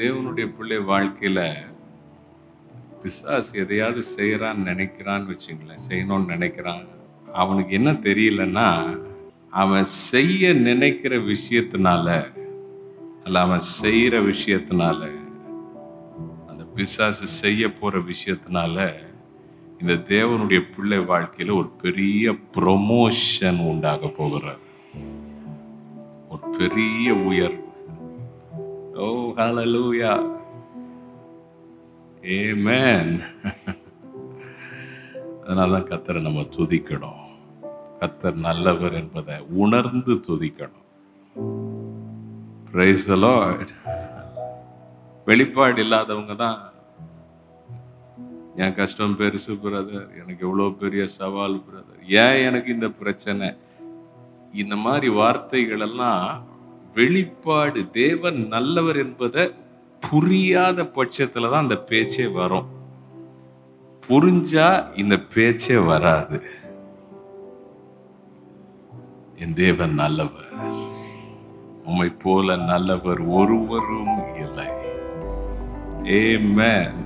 தேவனுடைய பிள்ளை வாழ்க்கையில பிசாசு எதையாவது செய்யறான்னு நினைக்கிறான்னு வச்சுங்களேன், செய்யணும்னு நினைக்கிறான். அவனுக்கு என்ன தெரியலன்னா, அவன் செய்ய நினைக்கிற விஷயத்தினால அல்ல, அவன் செய்யற விஷயத்தினால, அந்த பிசாசு செய்ய போற விஷயத்தினால இந்த தேவனுடைய பிள்ளை வாழ்க்கையில ஒரு பெரிய ப்ரொமோஷன் உண்டாக போகிறார். ஒரு பெரிய உயர்வு. ஓ ஹல்லேலூயா, ஆமென். அதனாலதான் கர்த்தரை நம்ம துதிக்கணும். கர்த்தர் நல்லவர் என்பதை உணர்ந்து துதிக்கணும். Praise the Lord. வெளிப்பாடு இல்லாதவங்க தான், என் கஷ்டம் பெருசு பிரதர், எனக்கு எவ்வளோ பெரிய சவால் பிரதர், ஏன் எனக்கு இந்த பிரச்சனை, இந்த மாதிரி வார்த்தைகள் எல்லாம் வெளிப்பாடு, தேவன் நல்லவர் என்பதை புரியாத பட்சத்துல தான் அந்த பேச்சே வரும். புரிஞ்சா இந்த பேச்சே வராது. என் தேவன் நல்லவர், உம்மை போல நல்லவர் ஒருவரும் இல்லை. ஆமென்.